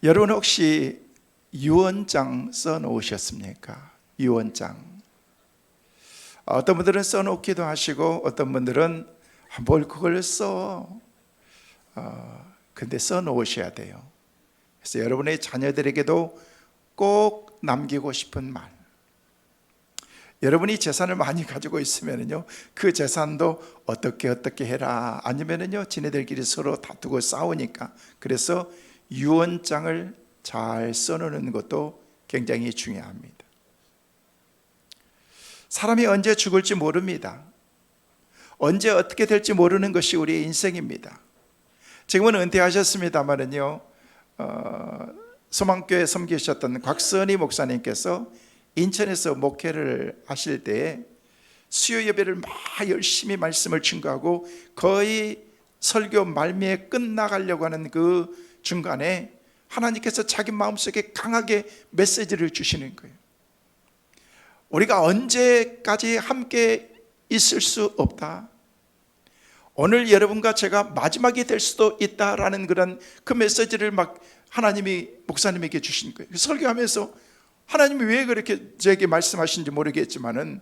여러분 혹시 유언장 써놓으셨습니까? 유언장. 어떤 분들은 써놓기도 하시고 어떤 분들은 뭘 그걸 써. 근데 써놓으셔야 돼요. 그래서 여러분의 자녀들에게도 꼭 남기고 싶은 말. 여러분이 재산을 많이 가지고 있으면요, 그 재산도 어떻게 해라, 아니면은요, 지네들끼리 서로 다투고 싸우니까. 그래서 유언장을 잘 써놓는 것도 굉장히 중요합니다. 사람이 언제 죽을지 모릅니다. 언제 어떻게 될지 모르는 것이 우리의 인생입니다. 지금은 은퇴하셨습니다만은요, 소망교회 섬기셨던 곽선희 목사님께서 인천에서 목회를 하실 때에 수요 예배를 막 열심히 말씀을 증거하고 거의 설교 말미에 끝나가려고 하는 그 중간에 하나님께서 자기 마음속에 강하게 메시지를 주시는 거예요. 우리가 언제까지 함께 있을 수 없다. 오늘 여러분과 제가 마지막이 될 수도 있다라는 그런 그 메시지를 막 하나님이 목사님에게 주신 거예요. 설교하면서 하나님이 왜 그렇게 저에게 말씀하신지 모르겠지만은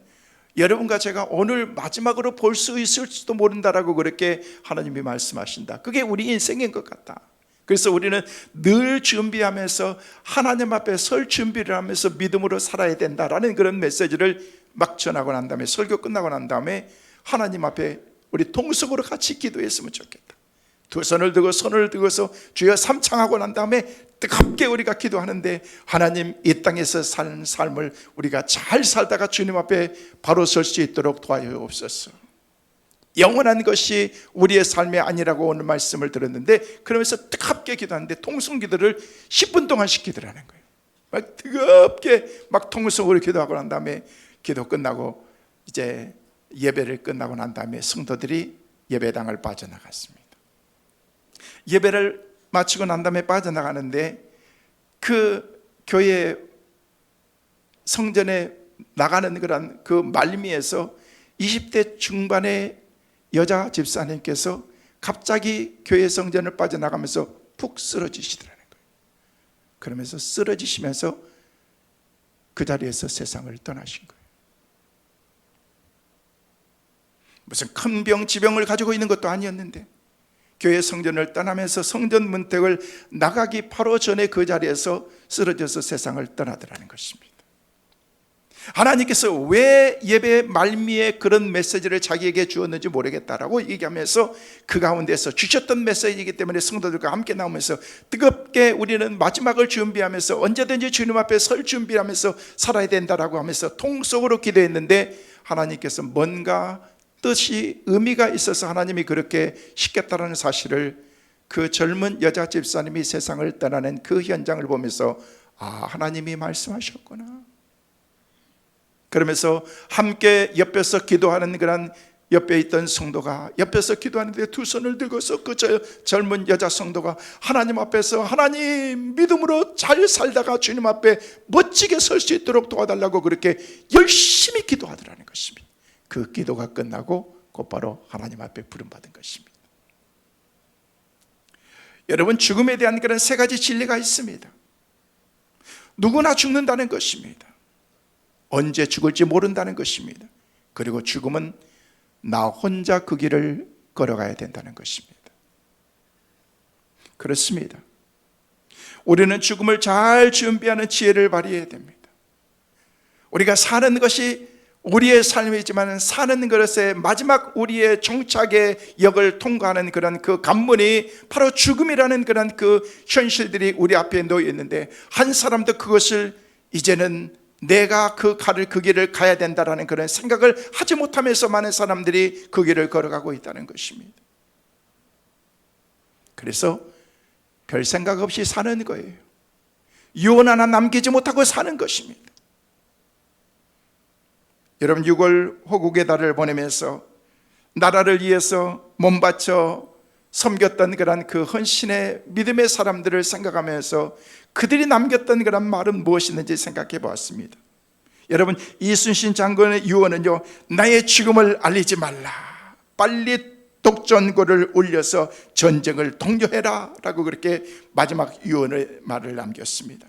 여러분과 제가 오늘 마지막으로 볼 수 있을지도 모른다라고 그렇게 하나님이 말씀하신다. 그게 우리 인생인 것 같다. 그래서 우리는 늘 준비하면서 하나님 앞에 설 준비를 하면서 믿음으로 살아야 된다라는 그런 메시지를 막 전하고 난 다음에, 설교 끝나고 난 다음에 하나님 앞에 우리 통성으로 같이 기도했으면 좋겠다. 두 손을 들고 손을 들고서 주여 삼창하고 난 다음에 뜨겁게 우리가 기도하는데, 하나님 이 땅에서 사는 삶을 우리가 잘 살다가 주님 앞에 바로 설 수 있도록 도와주옵소서. 영원한 것이 우리의 삶이 아니라고 오늘 말씀을 들었는데, 그러면서 뜨겁게 기도하는데 통성 기도를 10분 동안씩 기도하는 거예요. 막 뜨겁게 막 통성으로 기도하고 난 다음에 기도 끝나고 이제 예배를 끝나고 난 다음에 성도들이 예배당을 빠져나갔습니다. 예배를 마치고 난 다음에 빠져나가는데 그 교회 성전에 나가는 그런 그 말미에서 20대 중반의 여자 집사님께서 갑자기 교회 성전을 빠져나가면서 푹 쓰러지시더라는 거예요. 그러면서 쓰러지시면서 그 자리에서 세상을 떠나신 거예요. 무슨 큰 병, 지병을 가지고 있는 것도 아니었는데 교회 성전을 떠나면서 성전 문턱을 나가기 바로 전에 그 자리에서 쓰러져서 세상을 떠나더라는 것입니다. 하나님께서 왜 예배 말미에 그런 메시지를 자기에게 주었는지 모르겠다라고 얘기하면서 그 가운데서 주셨던 메시지이기 때문에 성도들과 함께 나오면서 뜨겁게 우리는 마지막을 준비하면서 언제든지 주님 앞에 설 준비하면서 살아야 된다라고 하면서 통속으로 기도했는데, 하나님께서 뭔가 뜻이 의미가 있어서 하나님이 그렇게 시켰다는 사실을 그 젊은 여자 집사님이 세상을 떠나는 그 현장을 보면서 하나님이 말씀하셨구나. 그러면서 함께 옆에서 기도하는 그런 옆에 있던 성도가 옆에서 기도하는데 두 손을 들고서 그 젊은 여자 성도가 하나님 앞에서 하나님 믿음으로 잘 살다가 주님 앞에 멋지게 설 수 있도록 도와달라고 그렇게 열심히 기도하더라는 것입니다. 그 기도가 끝나고 곧바로 하나님 앞에 부름받은 것입니다. 여러분, 죽음에 대한 그런 세 가지 진리가 있습니다. 누구나 죽는다는 것입니다. 언제 죽을지 모른다는 것입니다. 그리고 죽음은 나 혼자 그 길을 걸어가야 된다는 것입니다. 그렇습니다. 우리는 죽음을 잘 준비하는 지혜를 발휘해야 됩니다. 우리가 사는 것이 우리의 삶이지만 사는 것의 마지막 우리의 종착의 역을 통과하는 그런 그 관문이 바로 죽음이라는 그런 그 현실들이 우리 앞에 놓여 있는데, 한 사람도 그것을 이제는 내가 그 길을 가야 된다라는 그런 생각을 하지 못하면서 많은 사람들이 그 길을 걸어가고 있다는 것입니다. 그래서 별 생각 없이 사는 거예요. 유언 하나 남기지 못하고 사는 것입니다. 여러분, 6월 호국의 달을 보내면서 나라를 위해서 몸바쳐 섬겼던 그런 그 헌신의 믿음의 사람들을 생각하면서 그들이 남겼던 그런 말은 무엇이든지 생각해 보았습니다. 여러분, 이순신 장군의 유언은요, 나의 죽음을 알리지 말라, 빨리 독전고를 울려서 전쟁을 독려해라 라고 그렇게 마지막 유언의 말을 남겼습니다.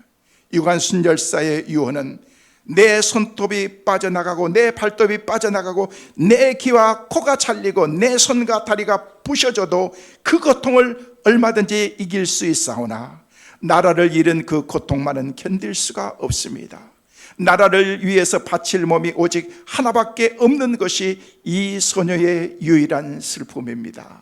유관순 열사의 유언은 내 손톱이 빠져나가고 내 발톱이 빠져나가고 내 귀와 코가 잘리고 내 손과 다리가 부셔져도 그 고통을 얼마든지 이길 수 있사오나 나라를 잃은 그 고통만은 견딜 수가 없습니다. 나라를 위해서 바칠 몸이 오직 하나밖에 없는 것이 이 소녀의 유일한 슬픔입니다.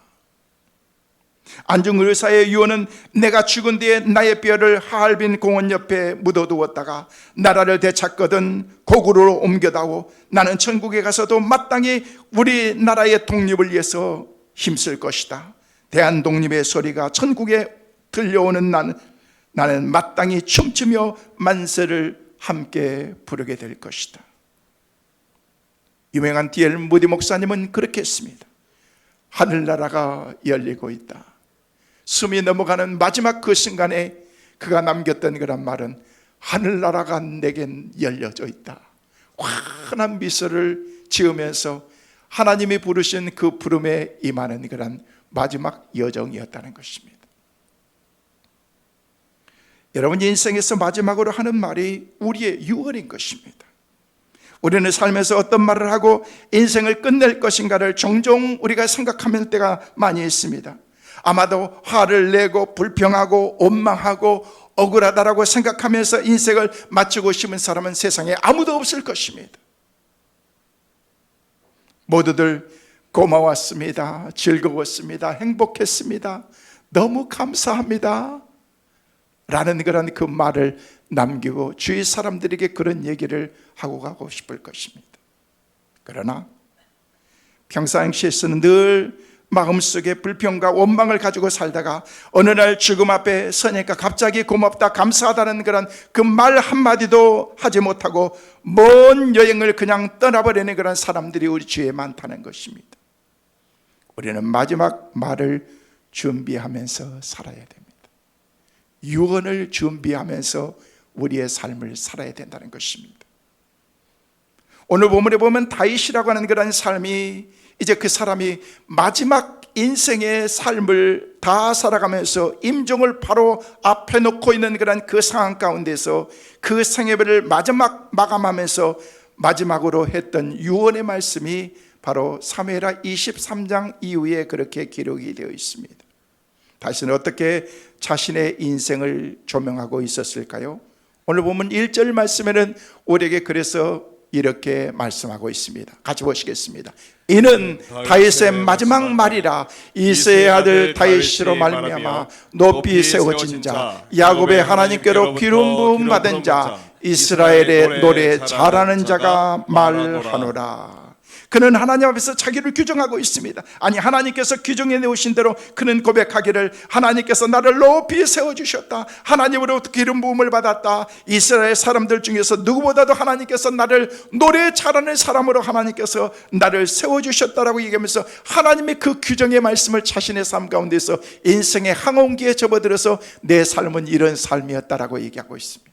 안중 의사의 유언은 내가 죽은 뒤에 나의 뼈를 하얼빈 공원 옆에 묻어두었다가 나라를 되찾거든 고구려로 옮겨다오 나는 천국에 가서도 마땅히 우리나라의 독립을 위해서 힘쓸 것이다. 대한독립의 소리가 천국에 들려오는 나는 마땅히 춤추며 만세를 함께 부르게 될 것이다. 유명한 D.L. 무디 목사님은 그렇게 했습니다. 하늘나라가 열리고 있다. 숨이 넘어가는 마지막 그 순간에 그가 남겼던 그런 말은 하늘나라가 내겐 열려져 있다. 환한 미소를 지으면서 하나님이 부르신 그 부름에 임하는 그런 마지막 여정이었다는 것입니다. 여러분 인생에서 마지막으로 하는 말이 우리의 유언인 것입니다. 우리는 살면서 어떤 말을 하고 인생을 끝낼 것인가를 종종 우리가 생각하는 때가 많이 있습니다. 아마도 화를 내고 불평하고 원망하고 억울하다라고 생각하면서 인생을 마치고 싶은 사람은 세상에 아무도 없을 것입니다. 모두들 고마웠습니다. 즐거웠습니다. 행복했습니다. 너무 감사합니다. 라는 그런 그 말을 남기고 주위 사람들에게 그런 얘기를 하고 가고 싶을 것입니다. 그러나 평상시에서는 늘 마음속에 불평과 원망을 가지고 살다가 어느 날 죽음 앞에 서니까 갑자기 고맙다 감사하다는 그런 그 말 한마디도 하지 못하고 먼 여행을 그냥 떠나버리는 그런 사람들이 우리 주위에 많다는 것입니다. 우리는 마지막 말을 준비하면서 살아야 됩니다. 유언을 준비하면서 우리의 삶을 살아야 된다는 것입니다. 오늘 본문에 보면 다윗이라고 하는 그런 삶이 이제 그 사람이 마지막 인생의 삶을 다 살아가면서 임종을 바로 앞에 놓고 있는 그런 그 상황 가운데서 그 생애를 마감하면서 마지막으로 했던 유언의 말씀이 바로 사무엘하 23장 이후에 그렇게 기록이 되어 있습니다. 다윗은 어떻게 자신의 인생을 조명하고 있었을까요? 오늘 보면 1절 말씀에는 우리에게 그래서 이렇게 말씀하고 있습니다. 같이 보시겠습니다. 이는 다윗의 마지막 말이라. 이새의 아들 다윗으로 말미암아 높이 세워진 자, 야곱의 하나님께로 기름 부음 받은 자, 이스라엘의 노래 잘하는 자가 말하노라. 그는 하나님 앞에서 자기를 규정하고 있습니다. 아니 하나님께서 규정해 놓으신 대로 그는 고백하기를 하나님께서 나를 높이 세워주셨다. 하나님으로부터 기름 부음을 받았다. 이스라엘 사람들 중에서 누구보다도 하나님께서 나를 노래 잘하는 사람으로 하나님께서 나를 세워주셨다라고 얘기하면서 하나님의 그 규정의 말씀을 자신의 삶 가운데서 인생의 항온기에 접어들어서 내 삶은 이런 삶이었다라고 얘기하고 있습니다.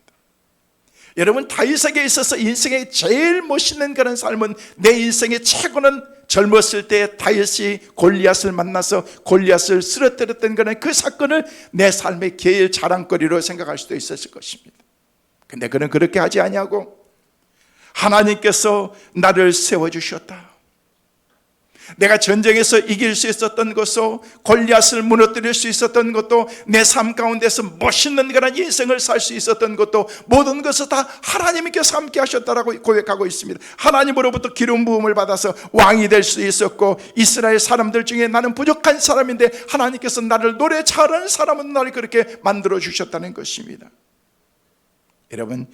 여러분 다윗에게 있어서 인생의 제일 멋있는 그런 삶은 내 인생의 최고는 젊었을 때 다윗이 골리앗을 만나서 골리앗을 쓰러뜨렸던 그런 그 사건을 내 삶의 제일 자랑거리로 생각할 수도 있었을 것입니다. 근데 그는 그렇게 하지 아니하고 하나님께서 나를 세워주셨다. 내가 전쟁에서 이길 수 있었던 것도 골리앗을 무너뜨릴 수 있었던 것도 내 삶 가운데서 멋있는 그런 인생을 살 수 있었던 것도 모든 것을 다 하나님께서 함께 하셨다라고 고백하고 있습니다. 하나님으로부터 기름 부음을 받아서 왕이 될 수 있었고 이스라엘 사람들 중에 나는 부족한 사람인데 하나님께서 나를 노래 잘하는 사람은 나를 그렇게 만들어 주셨다는 것입니다. 여러분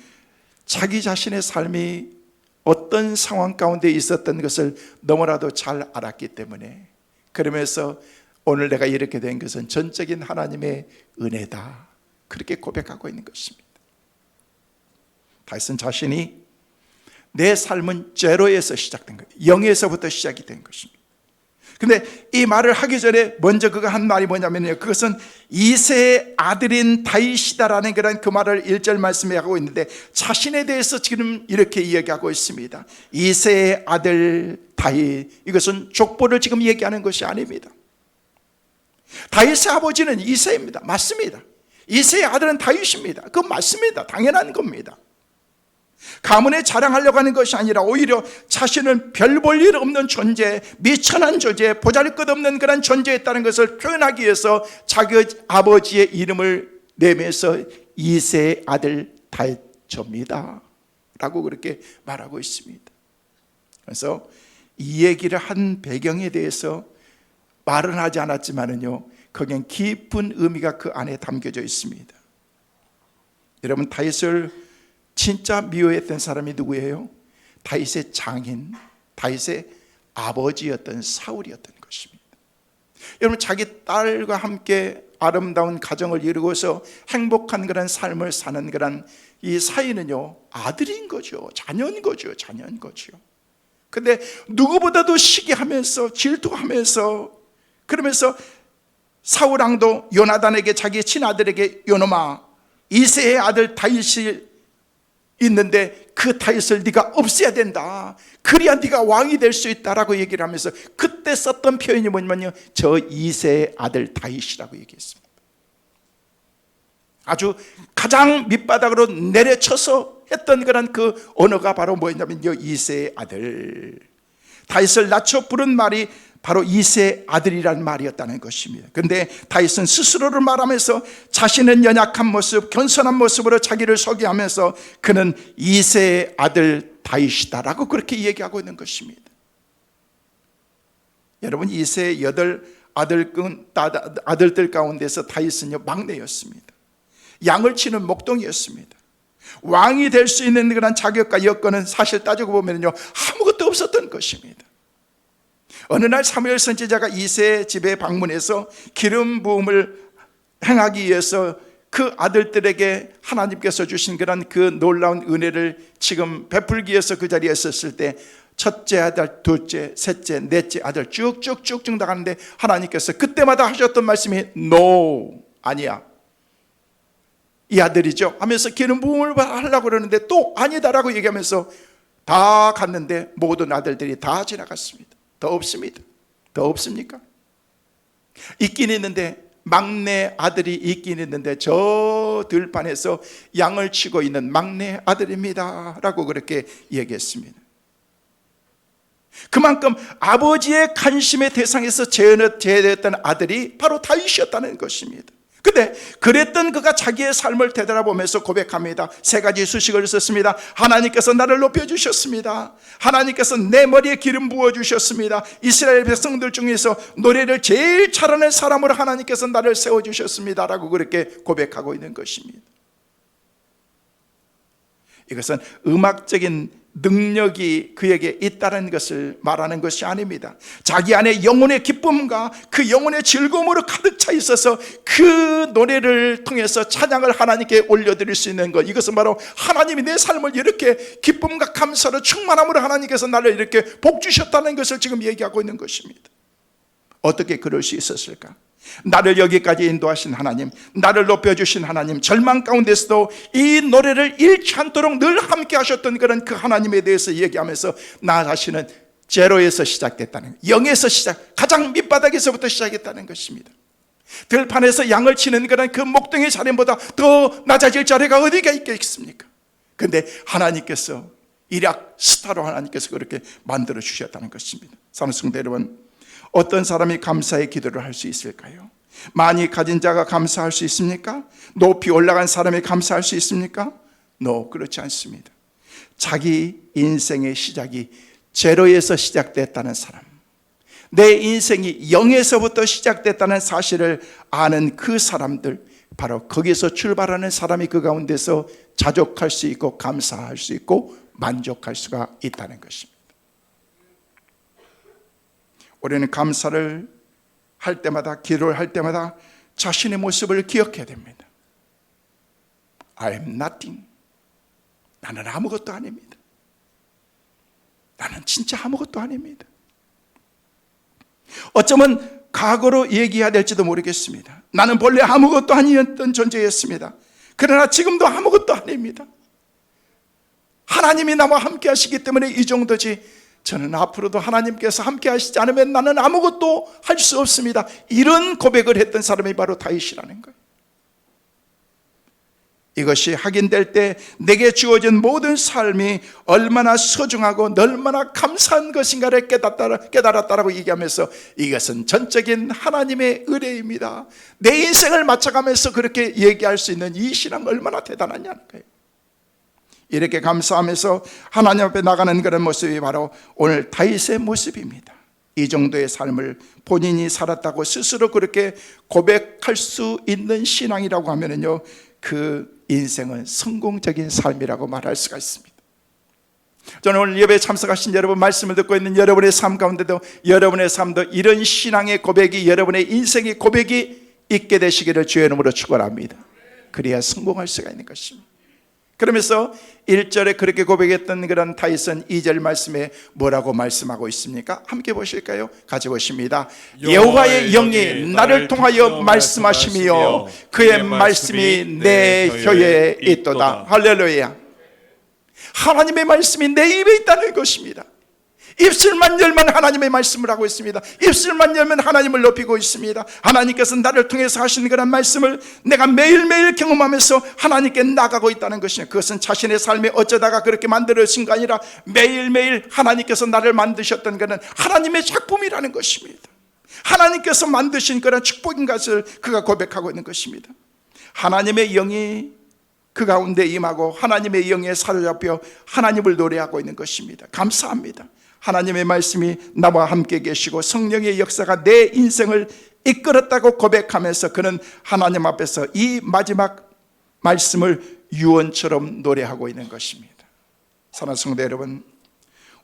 자기 자신의 삶이 어떤 상황 가운데 있었던 것을 너무나도 잘 알았기 때문에 그러면서 오늘 내가 이렇게 된 것은 전적인 하나님의 은혜다 그렇게 고백하고 있는 것입니다. 다윗은 자신이 내 삶은 제로에서 시작된 거예요. 0에서부터 시작이 된 것입니다. 근데 이 말을 하기 전에 먼저 그가 한 말이 뭐냐면요, 그것은 이새의 아들인 다윗이다라는 그런 그 말을 1절 말씀에 하고 있는데, 자신에 대해서 지금 이렇게 이야기하고 있습니다. 이새의 아들 다윗, 이것은 족보를 지금 얘기하는 것이 아닙니다. 다윗의 아버지는 이새입니다. 맞습니다. 이새의 아들은 다윗입니다. 그건 맞습니다. 당연한 겁니다. 가문에 자랑하려고 하는 것이 아니라 오히려 자신은 별 볼 일 없는 존재, 미천한 존재, 보잘것없는 그런 존재였다는 것을 표현하기 위해서 자기 아버지의 이름을 내면서 이새의 아들 다윗입니다 라고 그렇게 말하고 있습니다. 그래서 이 얘기를 한 배경에 대해서 말은 하지 않았지만은요, 거기엔 깊은 의미가 그 안에 담겨져 있습니다. 여러분, 다윗을 진짜 미워했던 사람이 누구예요? 다윗의 장인, 다윗의 아버지였던 사울이었던 것입니다. 여러분, 자기 딸과 함께 아름다운 가정을 이루고서 행복한 그런 삶을 사는 그런 이 사이는요, 아들인 거죠. 자녀인 거죠. 자녀인 거죠. 근데 누구보다도 시기하면서 질투하면서, 그러면서 사울 왕도 요나단에게, 자기 친아들에게, 요놈아, 이새의 아들 다윗이 있는데 그 다윗을 네가 없애야 된다, 그래야 네가 왕이 될 수 있다라고 얘기를 하면서 그때 썼던 표현이 뭐냐면요, 저 이새의 아들 다윗이라고 얘기했습니다. 아주 가장 밑바닥으로 내려쳐서 했던 그런 그 언어가 바로 뭐였냐면요, 이새의 아들. 다윗을 낮춰 부른 말이 바로 이새의 아들이라는 말이었다는 것입니다. 그런데 다윗은 스스로를 말하면서 자신은 연약한 모습, 겸손한 모습으로 자기를 소개하면서 그는 이새의 아들 다윗이다라고 그렇게 얘기하고 있는 것입니다. 여러분, 이새의 8 아들들 가운데서 다윗은요, 막내였습니다. 양을 치는 목동이었습니다. 왕이 될 수 있는 그런 자격과 여건은 사실 따지고 보면요, 아무것도 없었던 것입니다. 어느 날 사무엘 선지자가 이새의 집에 방문해서 기름 부음을 행하기 위해서 그 아들들에게 하나님께서 주신 그런 그 놀라운 은혜를 지금 베풀기 위해서 그 자리에 있었을 때, 첫째 아들, 둘째, 셋째, 넷째 아들 쭉쭉쭉 나가는데 하나님께서 그때마다 하셨던 말씀이 No, 아니야, 이 아들이죠 하면서 기름 부음을 하려고 그러는데 또 아니다라고 얘기하면서 다 갔는데 모든 아들들이 다 지나갔습니다. 더 없습니다. 더 없습니까? 있긴 있는데, 막내 아들이 있긴 있는데 저 들판에서 양을 치고 있는 막내 아들입니다 라고 그렇게 얘기했습니다. 그만큼 아버지의 관심의 대상에서 제외됐던 아들이 바로 다윗이었다는 것입니다. 근데 그랬던 그가 자기의 삶을 되돌아보면서 고백합니다. 3가지 수식을 썼습니다. 하나님께서 나를 높여주셨습니다. 하나님께서 내 머리에 기름 부어주셨습니다. 이스라엘 백성들 중에서 노래를 제일 잘하는 사람으로 하나님께서 나를 세워주셨습니다 라고 그렇게 고백하고 있는 것입니다. 이것은 음악적인 능력이 그에게 있다는 것을 말하는 것이 아닙니다. 자기 안에 영혼의 기쁨과 그 영혼의 즐거움으로 가득 차 있어서 그 노래를 통해서 찬양을 하나님께 올려드릴 수 있는 것, 이것은 바로 하나님이 내 삶을 이렇게 기쁨과 감사로 충만함으로 하나님께서 나를 이렇게 복 주셨다는 것을 지금 얘기하고 있는 것입니다. 어떻게 그럴 수 있었을까? 나를 여기까지 인도하신 하나님, 나를 높여주신 하나님, 절망 가운데서도 이 노래를 잃지 않도록 늘 함께 하셨던 그런 그 하나님에 대해서 얘기하면서 나 자신은 제로에서 시작됐다는, 0에서 가장 밑바닥에서부터 시작했다는 것입니다. 들판에서 양을 치는 그런 그 목동의 자리보다 더 낮아질 자리가 어디가 있겠습니까? 그런데 하나님께서 일약 스타로 하나님께서 그렇게 만들어 주셨다는 것입니다. 사랑하는 성도 여러분, 어떤 사람이 감사의 기도를 할 수 있을까요? 많이 가진 자가 감사할 수 있습니까? 높이 올라간 사람이 감사할 수 있습니까? No, 그렇지 않습니다. 자기 인생의 시작이 제로에서 시작됐다는 사람, 내 인생이 0에서부터 시작됐다는 사실을 아는 그 사람들, 바로 거기서 출발하는 사람이 그 가운데서 자족할 수 있고 감사할 수 있고 만족할 수가 있다는 것입니다. 우리는 감사를 할 때마다, 기도를 할 때마다 자신의 모습을 기억해야 됩니다. I am nothing. 나는 아무것도 아닙니다. 나는 진짜 아무것도 아닙니다. 어쩌면 과거로 얘기해야 될지도 모르겠습니다. 나는 본래 아무것도 아니었던 존재였습니다. 그러나 지금도 아무것도 아닙니다. 하나님이 나와 함께 하시기 때문에 이 정도지, 저는 앞으로도 하나님께서 함께 하시지 않으면 나는 아무것도 할 수 없습니다. 이런 고백을 했던 사람이 바로 다윗이라는 거예요. 이것이 확인될 때 내게 주어진 모든 삶이 얼마나 소중하고 얼마나 감사한 것인가를 깨달았다라고 얘기하면서, 이것은 전적인 하나님의 은혜입니다. 내 인생을 맞춰가면서 그렇게 얘기할 수 있는 이 신앙 얼마나 대단하냐는 거예요. 이렇게 감사하면서 하나님 앞에 나가는 그런 모습이 바로 오늘 다윗의 모습입니다. 이 정도의 삶을 본인이 살았다고 스스로 그렇게 고백할 수 있는 신앙이라고 하면요, 그 인생은 성공적인 삶이라고 말할 수가 있습니다. 저는 오늘 예배에 참석하신 여러분, 말씀을 듣고 있는 여러분의 삶 가운데도 여러분의 삶도 이런 신앙의 고백이, 여러분의 인생의 고백이 있게 되시기를 주의 이름으로 축원합니다. 그래야 성공할 수가 있는 것입니다. 그러면서 1절에 그렇게 고백했던 그런 다윗은 2절 말씀에 뭐라고 말씀하고 있습니까? 함께 보실까요? 같이 보십니다. 여호와의 영이 나를 통하여 말씀하시며 그의 말씀이 내 혀에 있도다. 할렐루야. 하나님의 말씀이 내 입에 있다는 것입니다. 입술만 열면 하나님의 말씀을 하고 있습니다. 입술만 열면 하나님을 높이고 있습니다. 하나님께서 나를 통해서 하시는 그런 말씀을 내가 매일매일 경험하면서 하나님께 나가고 있다는 것입니다. 그것은 자신의 삶에 어쩌다가 그렇게 만들어진 거 아니라 매일매일 하나님께서 나를 만드셨던 것은 하나님의 작품이라는 것입니다. 하나님께서 만드신 그런 축복인 것을 그가 고백하고 있는 것입니다. 하나님의 영이 그 가운데 임하고 하나님의 영에 사로잡혀 하나님을 노래하고 있는 것입니다. 감사합니다. 하나님의 말씀이 나와 함께 계시고 성령의 역사가 내 인생을 이끌었다고 고백하면서 그는 하나님 앞에서 이 마지막 말씀을 유언처럼 노래하고 있는 것입니다. 사랑하는 성도 여러분,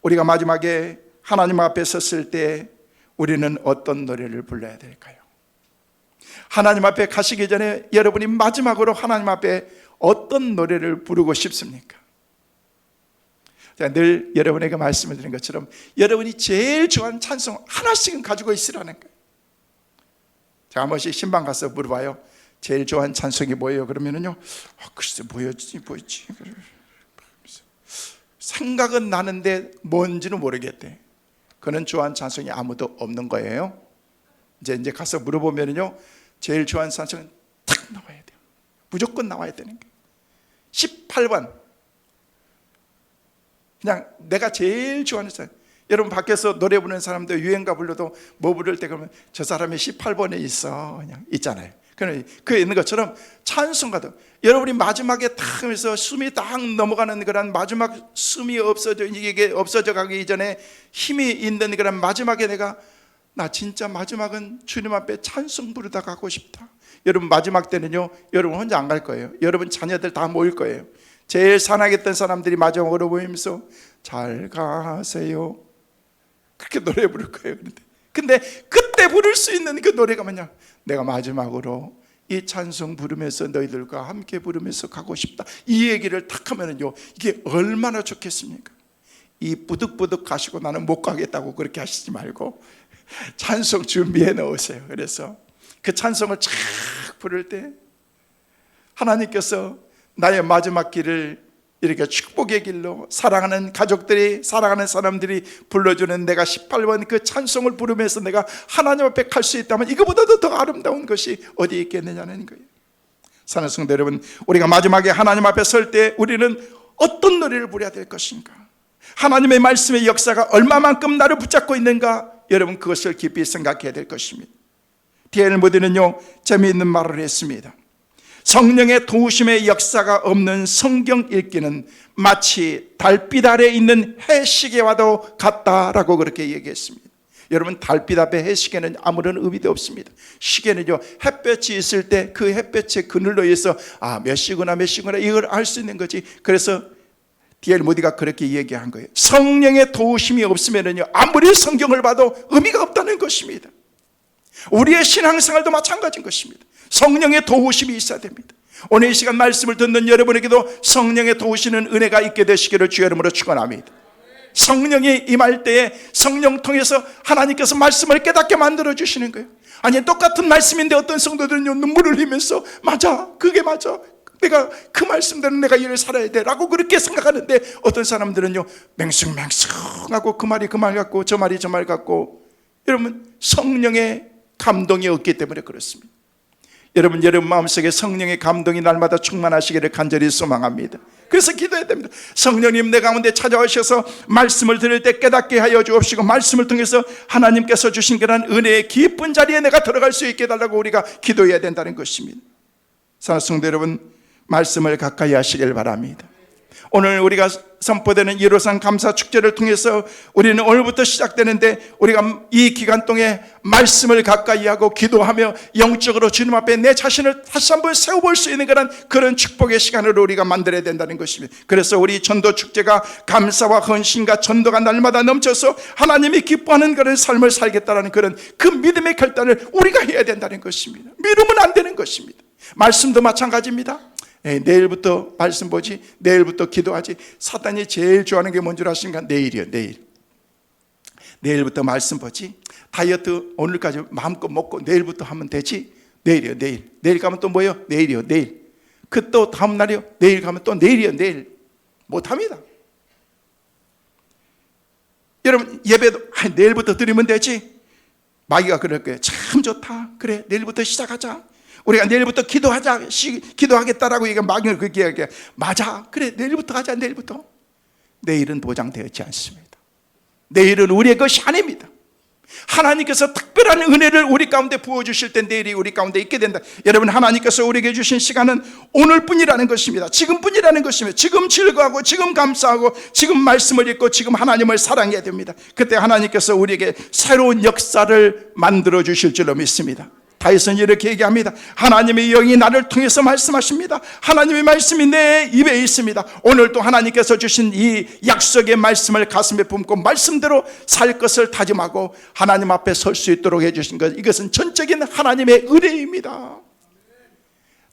우리가 마지막에 하나님 앞에 섰을 때 우리는 어떤 노래를 불러야 될까요? 하나님 앞에 가시기 전에 여러분이 마지막으로 하나님 앞에 어떤 노래를 부르고 싶습니까? 제가 늘 여러분에게 말씀을 드린 것처럼 여러분이 제일 좋아하는 찬송 하나씩은 가지고 있으라는 거예요. 제가 한 번씩 신방 가서 물어봐요. 제일 좋아하는 찬송이 뭐예요? 그러면은요, 글쎄 뭐였지? 생각은 나는데 뭔지는 모르겠대. 그는 좋아하는 찬송이 아무도 없는 거예요. 이제 가서 물어보면은요, 제일 좋아하는 찬송은 탁 나와야 돼요. 무조건 나와야 되는 거예요. 18번. 그냥 내가 제일 좋아하는 사람. 여러분 밖에서 노래 부르는 사람들 유행가 불러도 뭐 부를 때 그러면 저 사람이 18번에 있어, 그냥 있잖아요. 그 있는 것처럼 찬송가도 여러분이 마지막에 딱 하면서 숨이 딱 넘어가는 그런 마지막 숨이 이게 없어져 가기 이전에 힘이 있는 그런 마지막에 나 진짜 마지막은 주님 앞에 찬송 부르다 가고 싶다. 여러분 마지막 때는요, 여러분 혼자 안 갈 거예요. 여러분 자녀들 다 모일 거예요. 제일 사랑했던 사람들이 마지막으로 모이면서 잘 가세요 그렇게 노래 부를 거예요. 근데 그때 부를 수 있는 그 노래가 뭐냐, 내가 마지막으로 이 찬송 부르면서 너희들과 함께 부르면서 가고 싶다. 이 얘기를 탁 하면은요, 이게 얼마나 좋겠습니까? 이 부득부득 가시고 나는 못 가겠다고 그렇게 하시지 말고 찬송 준비해 놓으세요. 그래서 그 찬송을 쫙 부를 때 하나님께서 나의 마지막 길을 이렇게 축복의 길로 사랑하는 가족들이, 사랑하는 사람들이 불러주는 내가 18번 그 찬송을 부르면서 내가 하나님 앞에 갈 수 있다면 이거보다도 더 아름다운 것이 어디 있겠느냐는 거예요. 사랑하는 성도 여러분, 우리가 마지막에 하나님 앞에 설 때 우리는 어떤 노래를 부려야 될 것인가? 하나님의 말씀의 역사가 얼마만큼 나를 붙잡고 있는가? 여러분 그것을 깊이 생각해야 될 것입니다. D.L. 모디는요, 재미있는 말을 했습니다. 성령의 도우심의 역사가 없는 성경 읽기는 마치 달빛 아래 있는 해시계와도 같다라고 그렇게 얘기했습니다. 여러분 달빛 앞에 해시계는 아무런 의미도 없습니다. 시계는요, 햇볕이 있을 때 그 햇볕의 그늘로 의해서 몇 시구나 이걸 알 수 있는 거지. 그래서 D.L. 모디가 그렇게 얘기한 거예요. 성령의 도우심이 없으면요, 아무리 성경을 봐도 의미가 없다는 것입니다. 우리의 신앙생활도 마찬가지인 것입니다. 성령의 도우심이 있어야 됩니다. 오늘 이 시간 말씀을 듣는 여러분에게도 성령의 도우시는 은혜가 있게 되시기를 주의 이름으로 축원합니다. 성령이 임할 때에 성령 통해서 하나님께서 말씀을 깨닫게 만들어 주시는 거예요. 아니, 똑같은 말씀인데 어떤 성도들은요, 눈물을 흘리면서 맞아, 그게 맞아, 내가 그 말씀대로 내가 일을 살아야 돼 라고 그렇게 생각하는데, 어떤 사람들은요 맹숭맹숭하고 그 말이 그 말 같고 저 말이 저 말 같고. 여러분, 성령의 감동이 없기 때문에 그렇습니다. 여러분 마음속에 성령의 감동이 날마다 충만하시기를 간절히 소망합니다. 그래서 기도해야 됩니다. 성령님, 내 가운데 찾아오셔서 말씀을 들을 때 깨닫게 하여 주옵시고, 말씀을 통해서 하나님께서 주신 그런 은혜의 깊은 자리에 내가 들어갈 수 있게 해달라고 우리가 기도해야 된다는 것입니다. 사랑하는 성도 여러분, 말씀을 가까이 하시길 바랍니다. 오늘 우리가 선포되는 153 감사축제를 통해서 우리는 오늘부터 시작되는데, 우리가 이 기간 동안에 말씀을 가까이 하고 기도하며 영적으로 주님 앞에 내 자신을 다시 한번 세워볼 수 있는 그런 축복의 시간으로 우리가 만들어야 된다는 것입니다. 그래서 우리 전도축제가 감사와 헌신과 전도가 날마다 넘쳐서 하나님이 기뻐하는 그런 삶을 살겠다는 그 믿음의 결단을 우리가 해야 된다는 것입니다. 미루면 안 되는 것입니다. 말씀도 마찬가지입니다. 내일부터 말씀 보지, 내일부터 기도하지. 사단이 제일 좋아하는 게 뭔 줄 아십니까? 내일이요, 내일. 내일부터 말씀 보지, 다이어트 오늘까지 마음껏 먹고 내일부터 하면 되지. 내일이요, 내일. 내일 가면 또 뭐요? 내일이요, 내일. 그 또 다음 날이요, 내일 가면 또 내일이요, 내일. 못합니다. 여러분, 예배도 내일부터 드리면 되지. 마귀가 그럴 거예요. 참 좋다, 그래, 내일부터 시작하자. 우리가 내일부터 기도하겠다라고 얘기하면 마귀는 그렇게 얘기해. 맞아, 그래, 내일부터 하자. 내일부터. 내일은 보장되었지 않습니다. 내일은 우리의 것이 아닙니다. 하나님께서 특별한 은혜를 우리 가운데 부어주실 때 내일이 우리 가운데 있게 된다. 여러분, 하나님께서 우리에게 주신 시간은 오늘뿐이라는 것입니다. 지금뿐이라는 것입니다. 지금 즐거워하고, 지금 감사하고, 지금 말씀을 읽고, 지금 하나님을 사랑해야 됩니다. 그때 하나님께서 우리에게 새로운 역사를 만들어 주실 줄로 믿습니다. 다윗은 이렇게 얘기합니다. 하나님의 영이 나를 통해서 말씀하십니다. 하나님의 말씀이 내 입에 있습니다. 오늘도 하나님께서 주신 이 약속의 말씀을 가슴에 품고 말씀대로 살 것을 다짐하고 하나님 앞에 설 수 있도록 해주신 것, 이것은 전적인 하나님의 은혜입니다.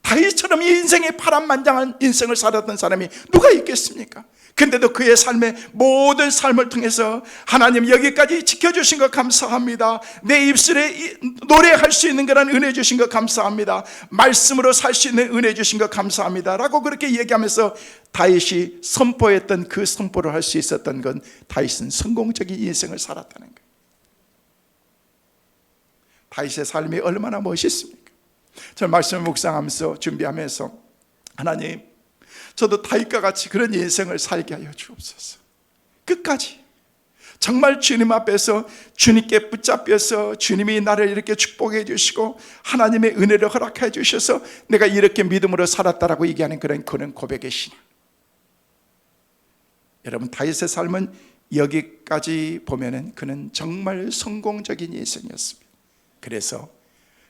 다윗처럼 이 인생의 파란만장한 인생을 살았던 사람이 누가 있겠습니까? 근데도 그의 삶의 모든 삶을 통해서 하나님 여기까지 지켜주신 것 감사합니다. 내 입술에 노래할 수 있는 그런 은혜 주신 것 감사합니다. 말씀으로 살 수 있는 은혜 주신 것 감사합니다 라고 그렇게 얘기하면서 다윗이 선포했던 그 선포를 할 수 있었던 건, 다윗은 성공적인 인생을 살았다는 거예요. 다윗의 삶이 얼마나 멋있습니까? 저는 말씀을 묵상하면서 준비하면서, 하나님, 저도 다윗과 같이 그런 인생을 살게 하여 주옵소서. 끝까지 정말 주님 앞에서 주님께 붙잡혀서 주님이 나를 이렇게 축복해 주시고 하나님의 은혜를 허락해 주셔서 내가 이렇게 믿음으로 살았다라고 얘기하는 그런 고백의 신앙. 여러분, 다윗의 삶은 여기까지 보면은 그는 정말 성공적인 인생이었습니다. 그래서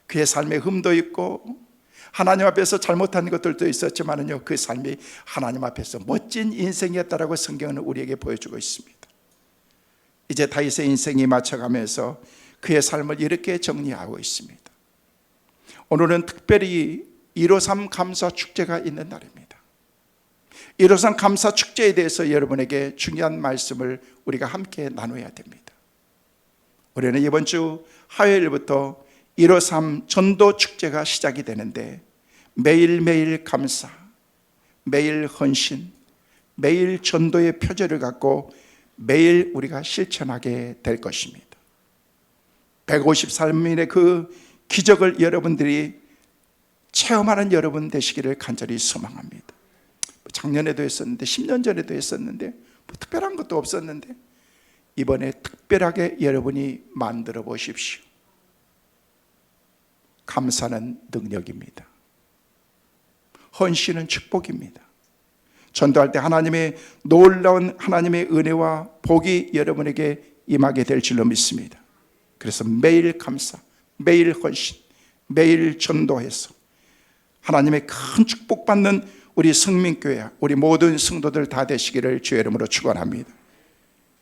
그의 삶에 흠도 있고 하나님 앞에서 잘못한 것들도 있었지만은요, 그 삶이 하나님 앞에서 멋진 인생이었다라고 성경은 우리에게 보여주고 있습니다. 이제 다윗의 인생이 맞춰가면서 그의 삶을 이렇게 정리하고 있습니다. 오늘은 특별히 153 감사 축제가 있는 날입니다. 153 감사 축제에 대해서 여러분에게 중요한 말씀을 우리가 함께 나눠야 됩니다. 우리는 이번 주 화요일부터 153 전도 축제가 시작이 되는데, 매일매일 감사, 매일 헌신, 매일 전도의 표제를 갖고 매일 우리가 실천하게 될 것입니다. 153일의 그 기적을 여러분들이 체험하는 여러분 되시기를 간절히 소망합니다. 작년에도 했었는데, 10년 전에도 했었는데, 뭐 특별한 것도 없었는데, 이번에 특별하게 여러분이 만들어 보십시오. 감사는 능력입니다. 헌신은 축복입니다. 전도할 때 하나님의 놀라운 하나님의 은혜와 복이 여러분에게 임하게 될 줄로 믿습니다. 그래서 매일 감사, 매일 헌신, 매일 전도해서 하나님의 큰 축복받는 우리 성민교회, 우리 모든 성도들 다 되시기를 주의 이름으로 축원합니다.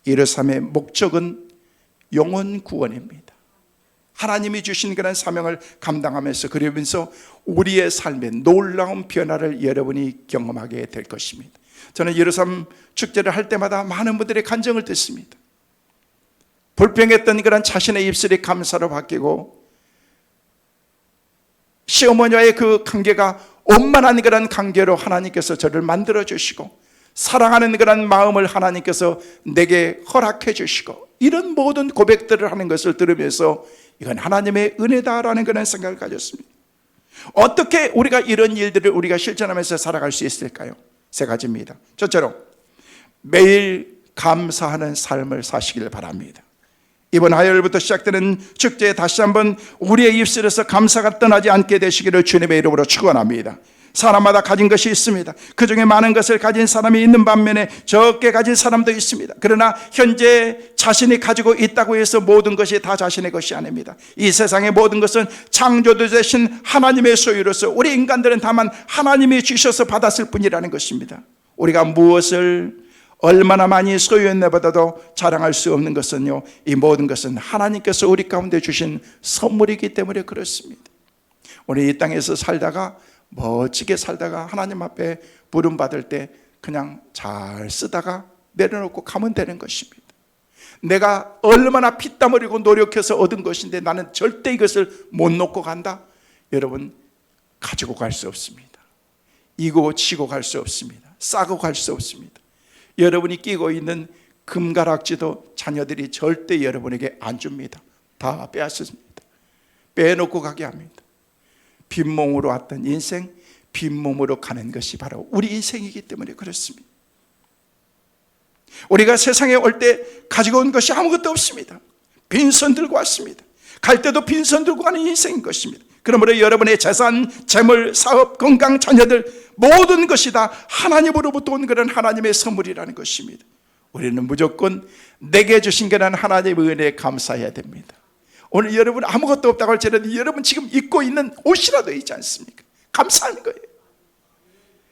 123의 목적은 영혼 구원입니다. 하나님이 주신 그런 사명을 감당하면서, 그러면서 우리의 삶에 놀라운 변화를 여러분이 경험하게 될 것입니다. 저는 1.23 축제를 할 때마다 많은 분들의 간증을 듣습니다. 불평했던 그런 자신의 입술이 감사로 바뀌고, 시어머니와의 그 관계가 원만한 그런 관계로 하나님께서 저를 만들어 주시고, 사랑하는 그런 마음을 하나님께서 내게 허락해 주시고, 이런 모든 고백들을 하는 것을 들으면서 이건 하나님의 은혜다라는 그런 생각을 가졌습니다. 어떻게 우리가 이런 일들을 우리가 실천하면서 살아갈 수 있을까요? 세 가지입니다. 첫째로, 매일 감사하는 삶을 사시길 바랍니다. 이번 화요일부터 시작되는 축제에 다시 한번 우리의 입술에서 감사가 떠나지 않게 되시기를 주님의 이름으로 축원합니다. 사람마다 가진 것이 있습니다. 그 중에 많은 것을 가진 사람이 있는 반면에 적게 가진 사람도 있습니다. 그러나 현재 자신이 가지고 있다고 해서 모든 것이 다 자신의 것이 아닙니다. 이 세상의 모든 것은 창조주 되신 하나님의 소유로서 우리 인간들은 다만 하나님이 주셔서 받았을 뿐이라는 것입니다. 우리가 무엇을 얼마나 많이 소유했나 보다도 자랑할 수 없는 것은요, 이 모든 것은 하나님께서 우리 가운데 주신 선물이기 때문에 그렇습니다. 우리 이 땅에서 살다가 멋지게 살다가 하나님 앞에 부름받을 때 그냥 잘 쓰다가 내려놓고 가면 되는 것입니다. 내가 얼마나 피땀 흘리고 노력해서 얻은 것인데 나는 절대 이것을 못 놓고 간다? 여러분, 가지고 갈 수 없습니다. 이고 치고 갈 수 없습니다. 싸고 갈 수 없습니다. 여러분이 끼고 있는 금가락지도 자녀들이 절대 여러분에게 안 줍니다. 다 빼앗습니다. 빼놓고 가게 합니다. 빈몸으로 왔던 인생, 빈몸으로 가는 것이 바로 우리 인생이기 때문에 그렇습니다. 우리가 세상에 올 때 가지고 온 것이 아무것도 없습니다. 빈손 들고 왔습니다. 갈 때도 빈손 들고 가는 인생인 것입니다. 그러므로 여러분의 재산, 재물, 사업, 건강, 자녀들 모든 것이 다 하나님으로부터 온 그런 하나님의 선물이라는 것입니다. 우리는 무조건 내게 주신 그런 하나님의 은혜에 감사해야 됩니다. 오늘 여러분 아무것도 없다고 할지라도 여러분 지금 입고 있는 옷이라도 있지 않습니까? 감사하는 거예요.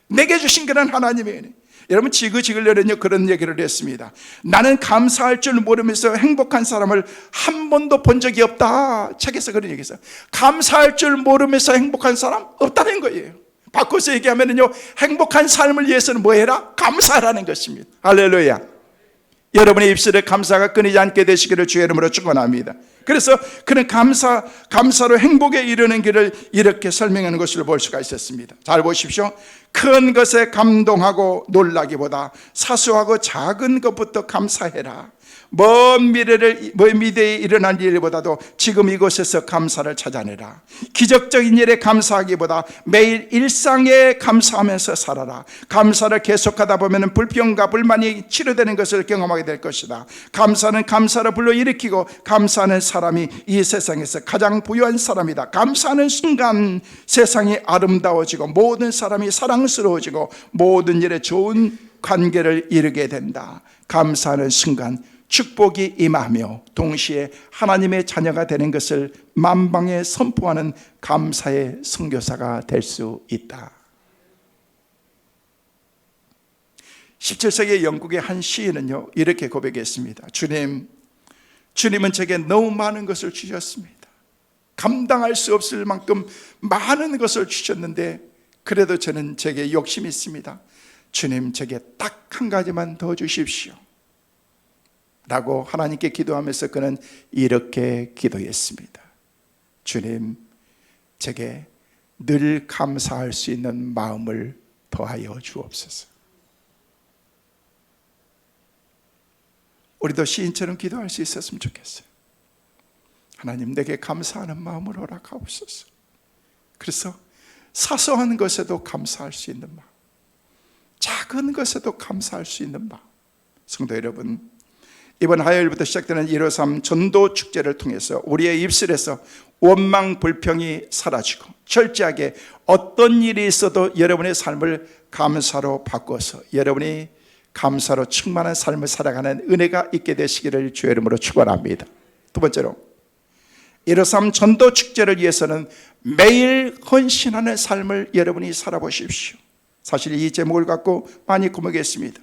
내게 주신 그런 하나님의 은혜. 여러분 지그지글련은요 그런 얘기를 했습니다. 나는 감사할 줄 모르면서 행복한 사람을 한 번도 본 적이 없다. 책에서 그런 얘기했어요. 감사할 줄 모르면서 행복한 사람 없다는 거예요. 바꿔서 얘기하면요, 행복한 삶을 위해서는 뭐 해라? 감사하라는 것입니다. 할렐루야. 여러분의 입술에 감사가 끊이지 않게 되시기를 주의 이름으로 축원합니다. 그래서 그는 감사로 행복에 이르는 길을 이렇게 설명하는 것을 볼 수가 있었습니다. 잘 보십시오. 큰 것에 감동하고 놀라기보다 사소하고 작은 것부터 감사해라. 먼 미래에 일어난 일보다도 지금 이곳에서 감사를 찾아내라. 기적적인 일에 감사하기보다 매일 일상에 감사하면서 살아라. 감사를 계속하다 보면 불평과 불만이 치료되는 것을 경험하게 될 것이다. 감사는 감사를 불러일으키고, 감사하는 사람이 이 세상에서 가장 부유한 사람이다. 감사하는 순간 세상이 아름다워지고 모든 사람이 사랑스러워지고 모든 일에 좋은 관계를 이루게 된다. 감사하는 순간 축복이 임하며 동시에 하나님의 자녀가 되는 것을 만방에 선포하는 감사의 선교사가 될 수 있다. 17세기 영국의 한 시인은요 이렇게 고백했습니다. 주님은 제게 너무 많은 것을 주셨습니다. 감당할 수 없을 만큼 많은 것을 주셨는데 그래도 저는 제게 욕심이 있습니다. 주님, 제게 딱 한 가지만 더 주십시오 라고 하나님께 기도하면서 그는 이렇게 기도했습니다. 주님, 제게 늘 감사할 수 있는 마음을 더하여 주옵소서. 우리도 시인처럼 기도할 수 있었으면 좋겠어요. 하나님, 내게 감사하는 마음을 허락하옵소서. 그래서 사소한 것에도 감사할 수 있는 마음, 작은 것에도 감사할 수 있는 마음. 성도 여러분, 이번 화요일부터 시작되는 1.23 전도 축제를 통해서 우리의 입술에서 원망 불평이 사라지고 철저하게 어떤 일이 있어도 여러분의 삶을 감사로 바꿔서 여러분이 감사로 충만한 삶을 살아가는 은혜가 있게 되시기를 주의 이름으로 축원합니다. 두 번째로, 1.23 전도 축제를 위해서는 매일 헌신하는 삶을 여러분이 살아보십시오. 사실 이 제목을 갖고 많이 고민했습니다.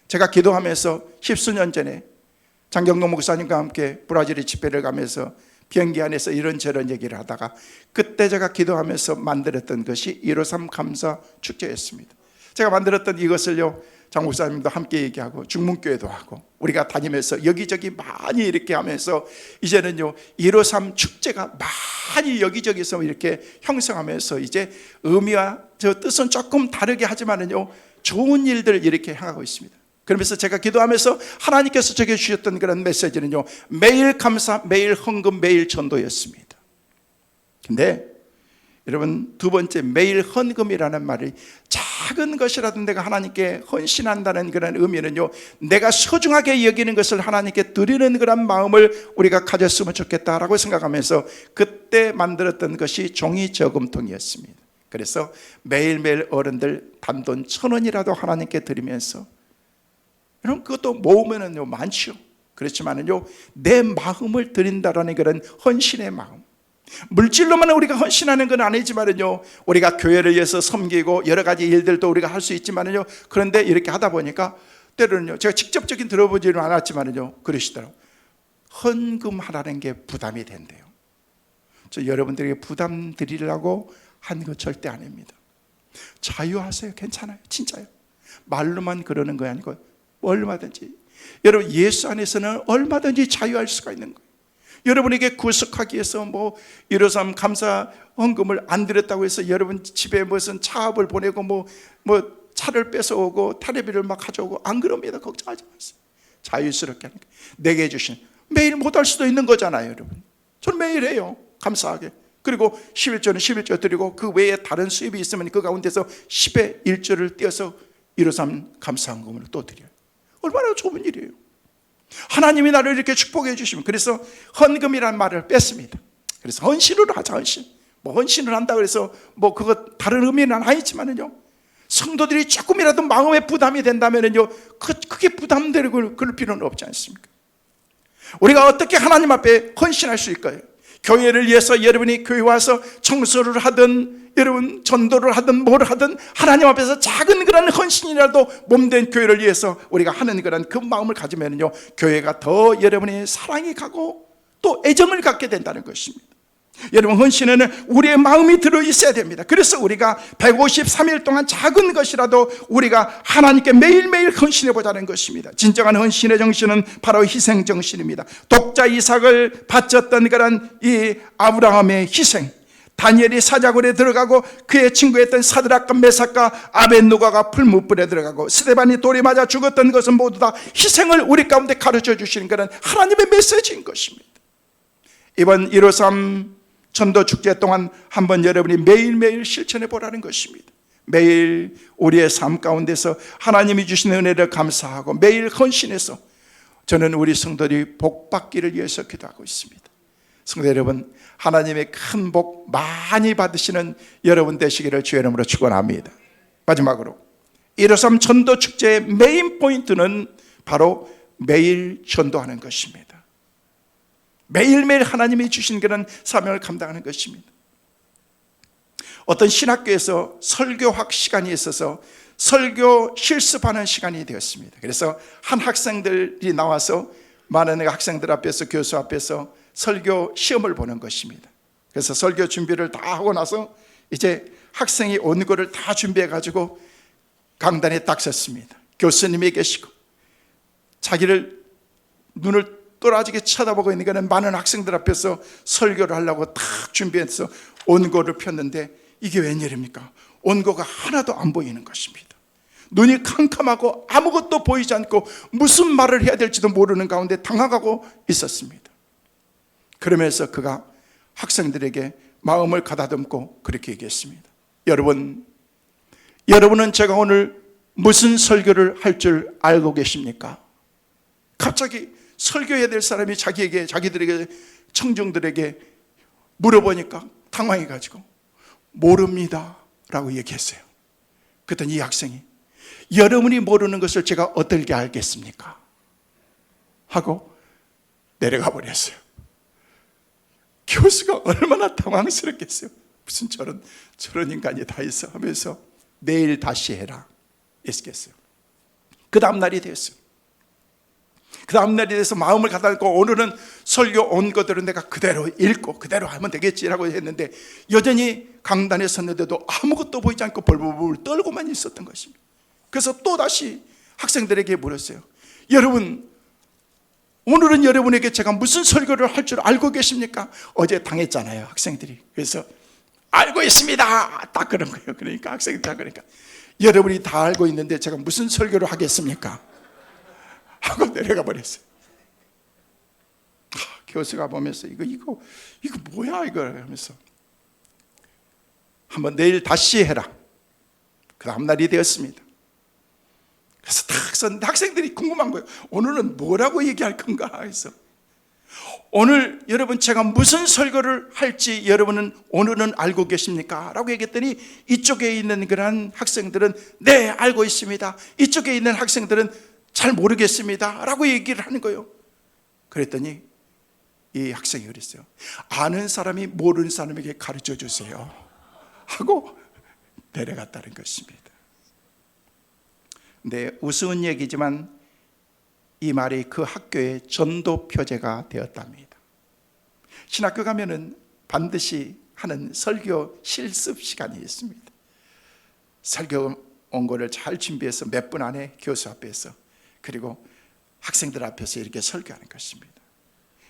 제가 기도하면서 10수년 전에 장경동 목사님과 함께 브라질에 집회를 가면서 비행기 안에서 이런저런 얘기를 하다가 그때 제가 기도하면서 만들었던 것이 1.23 감사 축제였습니다. 제가 만들었던 이것을요 장 목사님도 함께 얘기하고 중문교회도 하고 우리가 다니면서 여기저기 많이 이렇게 하면서 이제는요 153 축제가 많이 여기저기서 이렇게 형성하면서 이제 의미와 저 뜻은 조금 다르게 하지만은요 좋은 일들 이렇게 향하고 있습니다. 그러면서 제가 기도하면서 하나님께서 저에게 주셨던 그런 메시지는요 매일 감사, 매일 헌금, 매일 전도였습니다. 근데 여러분 두 번째 매일 헌금이라는 말이 작은 것이라도 내가 하나님께 헌신한다는 그런 의미는요 내가 소중하게 여기는 것을 하나님께 드리는 그런 마음을 우리가 가졌으면 좋겠다라고 생각하면서 그때 만들었던 것이 종이 저금통이었습니다. 그래서 매일매일 어른들 단돈 1,000원이라도 하나님께 드리면서 여러분 그것도 모으면은요 많죠. 그렇지만은요 내 마음을 드린다라는 그런 헌신의 마음, 물질로만 우리가 헌신하는 건 아니지만은요 우리가 교회를 위해서 섬기고 여러 가지 일들도 우리가 할 수 있지만은요 그런데 이렇게 하다 보니까 때로는요 제가 직접적인 들어보지는 않았지만은요 그러시더라고요. 헌금하라는 게 부담이 된대요. 저 여러분들에게 부담 드리려고 한 거 절대 아닙니다. 자유하세요. 괜찮아요. 진짜요. 말로만 그러는 거 아니고 얼마든지 여러분 예수 안에서는 얼마든지 자유할 수가 있는 거예요. 여러분에게 구속하기 위해서 뭐 153 감사 헌금을 안 드렸다고 해서 여러분 집에 무슨 차압을 보내고 뭐 차를 뺏어오고 텔레비를 막 가져오고 안 그럽니다. 걱정하지 마세요. 자유스럽게 하는 거예요. 내게 주신 매일 못할 수도 있는 거잖아요. 여러분 저는 매일 해요. 감사하게. 그리고 11조는 11조 드리고 그 외에 다른 수입이 있으면 그 가운데서 10의 1조를 떼어서 153 감사 헌금으로 또 드려요. 얼마나 좋은 일이에요. 하나님이 나를 이렇게 축복해 주시면 그래서 헌금이라는 말을 뺐습니다. 그래서 헌신으로 하자. 헌신 뭐 헌신을 한다고 해서 뭐 그거 다른 의미는 아니지만은요 성도들이 조금이라도 마음에 부담이 된다면은요 그게 부담되고 그럴 필요는 없지 않습니까? 우리가 어떻게 하나님 앞에 헌신할 수 있을까요? 교회를 위해서 여러분이 교회 와서 청소를 하든 여러분 전도를 하든 뭘 하든 하나님 앞에서 작은 그런 헌신이라도 몸된 교회를 위해서 우리가 하는 그런 그 마음을 가지면요 교회가 더 여러분의 사랑이 가고 또 애정을 갖게 된다는 것입니다. 여러분 헌신에는 우리의 마음이 들어있어야 됩니다. 그래서 우리가 153일 동안 작은 것이라도 우리가 하나님께 매일매일 헌신해 보자는 것입니다. 진정한 헌신의 정신은 바로 희생 정신입니다. 독자 이삭을 바쳤던 그런 이 아브라함의 희생, 다니엘이 사자굴에 들어가고 그의 친구였던 사드락과 메삭과 아벳느고가 풀무불에 들어가고 스데반이 돌에 맞아 죽었던 것은 모두 다 희생을 우리 가운데 가르쳐 주시는 그런 하나님의 메시지인 것입니다. 이번 153 전도축제 동안 한번 여러분이 매일매일 실천해 보라는 것입니다. 매일 우리의 삶 가운데서 하나님이 주신 은혜를 감사하고 매일 헌신해서 저는 우리 성도들이 복 받기를 위해서 기도하고 있습니다. 성도 여러분, 하나님의 큰 복 많이 받으시는 여러분 되시기를 주의 이름으로 축원합니다. 마지막으로 153 전도축제의 메인 포인트는 바로 매일 전도하는 것입니다. 매일매일 하나님이 주신 그런 사명을 감당하는 것입니다. 어떤 신학교에서 설교학 시간이 있어서 설교 실습하는 시간이 되었습니다. 그래서 한 학생들이 나와서 많은 학생들 앞에서 교수 앞에서 설교 시험을 보는 것입니다. 그래서 설교 준비를 다 하고 나서 이제 학생이 원고를 다 준비해 가지고 강단에 딱 섰습니다. 교수님이 계시고 자기를 눈을 또라지게 쳐다보고 있는 거는 많은 학생들 앞에서 설교를 하려고 딱 준비해서 원고를 폈는데 이게 웬일입니까? 원고가 하나도 안 보이는 것입니다. 눈이 캄캄하고 아무것도 보이지 않고 무슨 말을 해야 될지도 모르는 가운데 당황하고 있었습니다. 그러면서 그가 학생들에게 마음을 가다듬고 그렇게 얘기했습니다. 여러분은 제가 오늘 무슨 설교를 할 줄 알고 계십니까? 갑자기 설교해야 될 사람이 자기들에게 청중들에게 물어보니까 당황해가지고 모릅니다 라고 얘기했어요. 그랬더니 이 학생이 여러분이 모르는 것을 제가 어떻게 알겠습니까? 하고 내려가 버렸어요. 교수가 얼마나 당황스럽겠어요. 무슨 저런 인간이 다 있어 하면서 내일 다시 해라 했겠어요. 그 다음 날이 됐어요. 그 다음날이 돼서 마음을 가다듬고 오늘은 설교 온 것들은 내가 그대로 읽고 그대로 하면 되겠지라고 했는데 여전히 강단에 섰는데도 아무것도 보이지 않고 벌벌 떨고만 있었던 것입니다. 그래서 또다시 학생들에게 물었어요. 여러분, 오늘은 여러분에게 제가 무슨 설교를 할 줄 알고 계십니까? 어제 당했잖아요, 학생들이. 그래서 알고 있습니다, 딱 그런 거예요. 그러니까 학생들이 다 그러니까 여러분이 다 알고 있는데 제가 무슨 설교를 하겠습니까? 하고 내려가 버렸어요. 교수가 보면서 이거 뭐야 이거 하면서 한번 내일 다시 해라. 그 다음 날이 되었습니다. 그래서 딱 썼는데 학생들이 궁금한 거예요. 오늘은 뭐라고 얘기할 건가 해서, 오늘 여러분 제가 무슨 설교를 할지 여러분은 오늘은 알고 계십니까? 라고 얘기했더니 이쪽에 있는 그런 학생들은 네 알고 있습니다, 이쪽에 있는 학생들은 잘 모르겠습니다 라고 얘기를 하는 거예요. 그랬더니 이 학생이 그랬어요. 아는 사람이 모르는 사람에게 가르쳐 주세요 하고 내려갔다는 것입니다. 근데 우스운 얘기지만 이 말이 그 학교의 전도 표제가 되었답니다. 신학교 가면은 반드시 하는 설교 실습 시간이 있습니다. 설교 원고를 잘 준비해서 몇 분 안에 교수 앞에서, 그리고 학생들 앞에서 이렇게 설교하는 것입니다.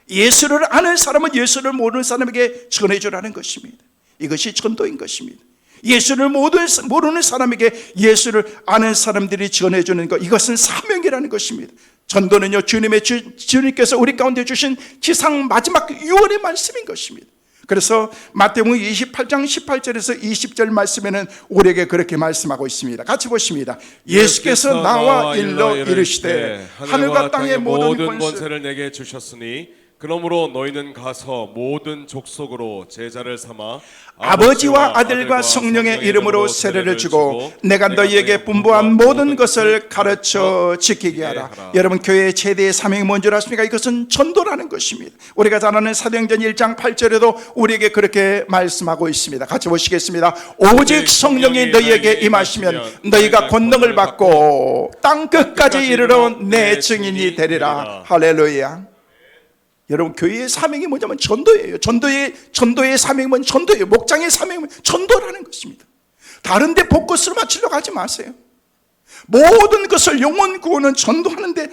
예수를 아는 사람은 예수를 모르는 사람에게 전해주라는 것입니다. 이것이 전도인 것입니다. 예수를 모르는 사람에게 예수를 아는 사람들이 전해주는 것, 이것은 사명이라는 것입니다. 전도는요, 주님께서 우리 가운데 주신 지상 마지막 유언의 말씀인 것입니다. 그래서 마태복음 28장 18절에서 20절 말씀에는 우리에게 그렇게 말씀하고 있습니다. 같이 보십니다. 예수께서 나와 일러 이르시되 하늘과 땅의 모든 권세를 내게 주셨으니 그러므로 너희는 가서 모든 족속으로 제자를 삼아 아버지와 아들과 성령의 이름으로 세례를 주고 내가 너희에게 분부한 모든 것을 가르쳐 지키게 하라. 여러분, 교회의 최대의 사명이 뭔지 아십니까? 이것은 전도라는 것입니다. 우리가 잘 아는 사도행전 1장 8절에도 우리에게 그렇게 말씀하고 있습니다. 같이 보시겠습니다. 오직 성령이 너희에게 임하시면 너희가 권능을 받고 땅 끝까지 이르러 내 증인이 되리라. 할렐루야. 여러분, 교회의 사명이 뭐냐면 전도예요. 전도의 사명이 뭐냐면 전도예요. 목장의 사명은 전도라는 것입니다. 다른 데 포커스를 맞추려고 하지 마세요. 모든 것을 영혼 구원은 전도하는데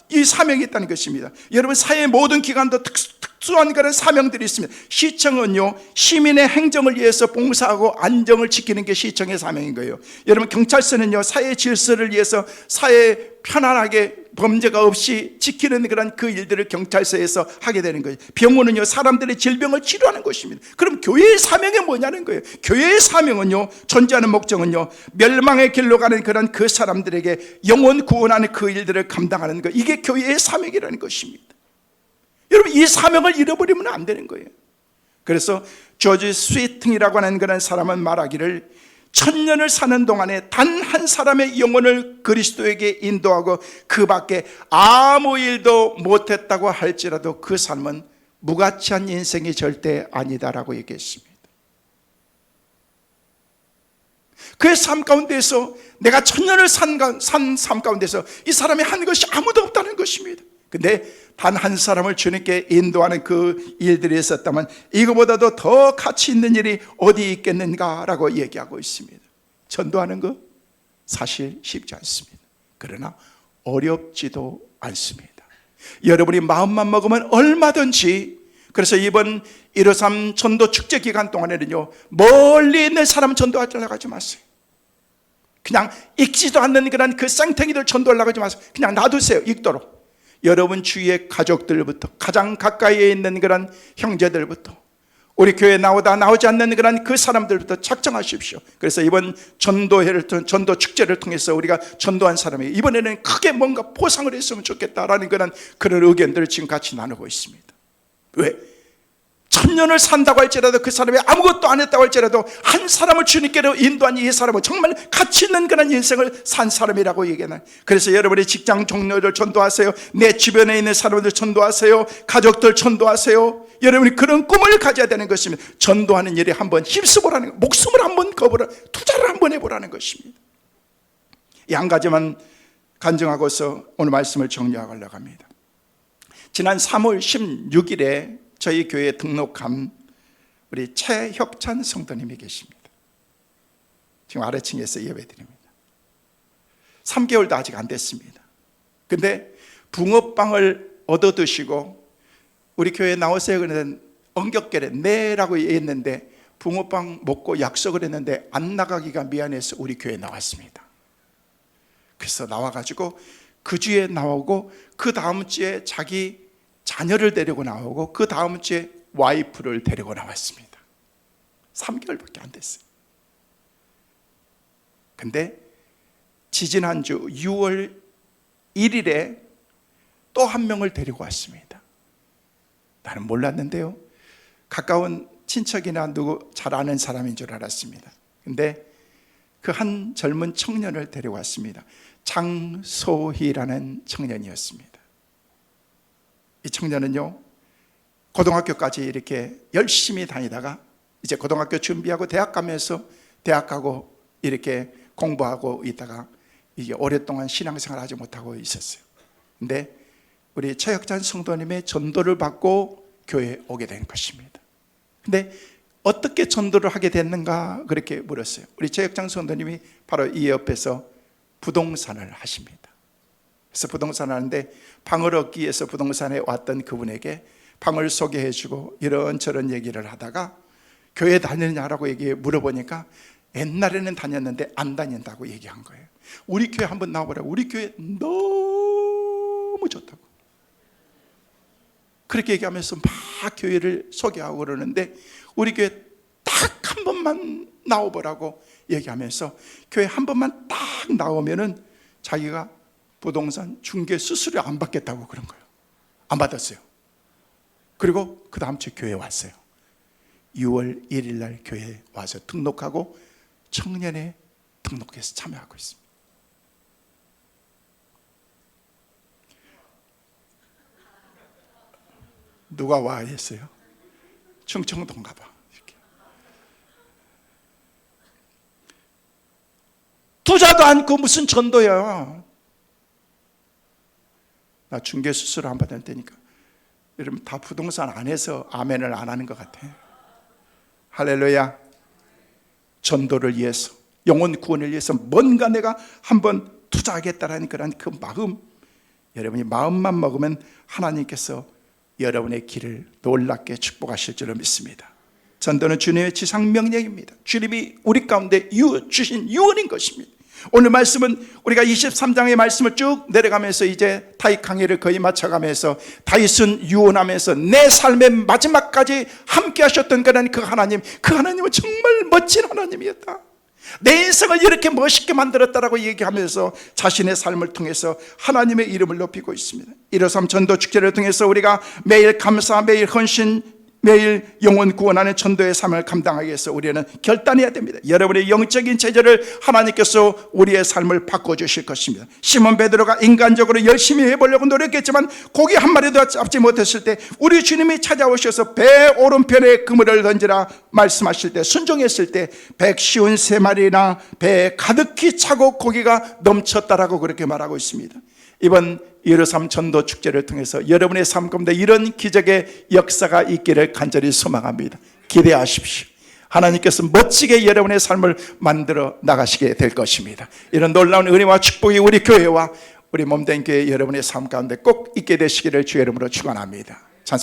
이 사명이 있다는 것입니다. 여러분, 사회의 모든 기관도 특수한 그런 사명들이 있습니다. 시청은요, 시민의 행정을 위해서 봉사하고 안정을 지키는 게 시청의 사명인 거예요. 여러분, 경찰서는요, 사회 질서를 위해서 사회 편안하게 범죄가 없이 지키는 그런 그 일들을 경찰서에서 하게 되는 거예요. 병원은요, 사람들의 질병을 치료하는 것입니다. 그럼 교회의 사명이 뭐냐는 거예요. 교회의 사명은요, 존재하는 목적은요, 멸망의 길로 가는 그런 그 사람들에게 영혼 구원하는 그 일들을 감당하는 것, 이게 교회의 사명이라는 것입니다. 여러분, 이 사명을 잃어버리면 안 되는 거예요. 그래서 조지 스위팅이라고 하는 그런 사람은 말하기를, 1000년을 사는 동안에 단 한 사람의 영혼을 그리스도에게 인도하고 그 밖에 아무 일도 못했다고 할지라도 그 삶은 무가치한 인생이 절대 아니다라고 얘기했습니다. 그의 삶 가운데서, 내가 1000년을 산 삶 가운데서 이 사람이 한 것이 아무도 없다는 것입니다. 근데 단 한 사람을 주님께 인도하는 그 일들이 있었다면 이거보다도 더 가치 있는 일이 어디 있겠는가라고 얘기하고 있습니다. 전도하는 거 사실 쉽지 않습니다. 그러나 어렵지도 않습니다. 여러분이 마음만 먹으면 얼마든지. 그래서 이번 153 전도 축제 기간 동안에는요, 멀리 있는 사람 전도하려고 하지 마세요. 그냥 읽지도 않는 그런 그 쌍탱이들 전도하려고 하지 마세요. 그냥 놔두세요, 읽도록. 여러분 주위의 가족들부터, 가장 가까이에 있는 그런 형제들부터, 우리 교회에 나오지 않는 그런 그 사람들부터 작정하십시오. 그래서 이번 전도 축제를 통해서 우리가 전도한 사람이 이번에는 크게 뭔가 포상을 했으면 좋겠다라는 그런 의견들을 지금 같이 나누고 있습니다. 왜? 1000년을 산다고 할지라도 그 사람이 아무것도 안 했다고 할지라도 한 사람을 주님께로 인도한 이 사람은 정말 가치 있는 그런 인생을 산 사람이라고 얘기하는. 그래서 여러분의 직장 동료들 전도하세요. 내 주변에 있는 사람들 전도하세요. 가족들 전도하세요. 여러분이 그런 꿈을 가져야 되는 것입니다. 전도하는 일에 한번 힘쓰보라는 것, 목숨을 한번 거보라, 투자를 한번 해보라는 것입니다. 이 한 가지만 간증하고서 오늘 말씀을 정리하려고 합니다. 지난 3월 16일에 저희 교회에 등록한 우리 최혁찬 성도님이 계십니다. 지금 아래층에서 예배드립니다. 3개월도 아직 안 됐습니다. 근데 붕어빵을 얻어 드시고 우리 교회에 나오세요 그러는 엉겹결에 네라고 했는데 붕어빵 먹고 약속을 했는데 안 나가기가 미안해서 우리 교회에 나왔습니다. 그래서 나와가지고 그 주에 나오고 그 다음 주에 자기 자녀를 데리고 나오고 그 다음 주에 와이프를 데리고 나왔습니다. 3개월밖에 안 됐어요. 근데 지지난주 6월 1일에 또 한 명을 데리고 왔습니다. 나는 몰랐는데요, 가까운 친척이나 누구 잘 아는 사람인 줄 알았습니다. 근데 그 한 젊은 청년을 데리고 왔습니다. 장소희라는 청년이었습니다. 이 청년은요, 고등학교까지 이렇게 열심히 다니다가 이제 고등학교 준비하고 대학 가면서 대학 가고 이렇게 공부하고 있다가 이게 오랫동안 신앙생활 하지 못하고 있었어요. 근데 우리 최혁찬 성도님의 전도를 받고 교회에 오게 된 것입니다. 근데 어떻게 전도를 하게 됐는가 그렇게 물었어요. 우리 최혁찬 성도님이 바로 이 옆에서 부동산을 하십니다. 그래서 부동산을 하는데 방을 얻기 위해서 부동산에 왔던 그분에게 방을 소개해주고 이런저런 얘기를 하다가 교회 다니느냐라고 물어보니까 옛날에는 다녔는데 안 다닌다고 얘기한 거예요. 우리 교회 한번 나와보라고. 우리 교회 너무 좋다고 그렇게 얘기하면서 막 교회를 소개하고 그러는데 우리 교회 딱 한 번만 나와보라고 얘기하면서 교회 한 번만 딱 나오면은 자기가 부동산 중개 수수료 안 받겠다고 그런 거예요. 안 받았어요. 그리고 그 다음 주에 교회에 왔어요. 6월 1일 날 교회에 와서 등록하고 청년에 등록해서 참여하고 있습니다. 누가 와 했어요? 충청도인가 봐. 이렇게. 투자도 않고 무슨 전도야. 나 중개 수수료 안 받을 테니까 여러분 다 부동산 안 해서 아멘을 안 하는 것 같아. 할렐루야. 전도를 위해서, 영혼 구원을 위해서 뭔가 내가 한번 투자하겠다라는 그런 그 마음, 여러분이 마음만 먹으면 하나님께서 여러분의 길을 놀랍게 축복하실 줄로 믿습니다. 전도는 주님의 지상명령입니다. 주님이 우리 가운데 주신 유언인 것입니다. 오늘 말씀은 우리가 23장의 말씀을 쭉 내려가면서 이제 타이 강의를 거의 마쳐가면서 다윗은 유언하면서 내 삶의 마지막까지 함께 하셨던 그런 그 하나님은 정말 멋진 하나님이었다. 내 인생을 이렇게 멋있게 만들었다라고 얘기하면서 자신의 삶을 통해서 하나님의 이름을 높이고 있습니다. 153 전도 축제를 통해서 우리가 매일 감사, 매일 헌신, 매일 영혼 구원하는 전도의 삶을 감당하기 위해서 우리는 결단해야 됩니다. 여러분의 영적인 체질을 하나님께서 우리의 삶을 바꿔주실 것입니다. 시몬 베드로가 인간적으로 열심히 해보려고 노력했지만 고기 한 마리도 잡지 못했을 때 우리 주님이 찾아오셔서 배 오른편에 그물을 던지라 말씀하실 때 순종했을 때 153마리나 배에 가득히 차고 고기가 넘쳤다라고 그렇게 말하고 있습니다. 이번 153 전도 축제를 통해서 여러분의 삶 가운데 이런 기적의 역사가 있기를 간절히 소망합니다. 기대하십시오. 하나님께서 멋지게 여러분의 삶을 만들어 나가시게 될 것입니다. 이런 놀라운 은혜와 축복이 우리 교회와 우리 몸된 교회 여러분의 삶 가운데 꼭 있게 되시기를 주의 이름으로 축원합니다.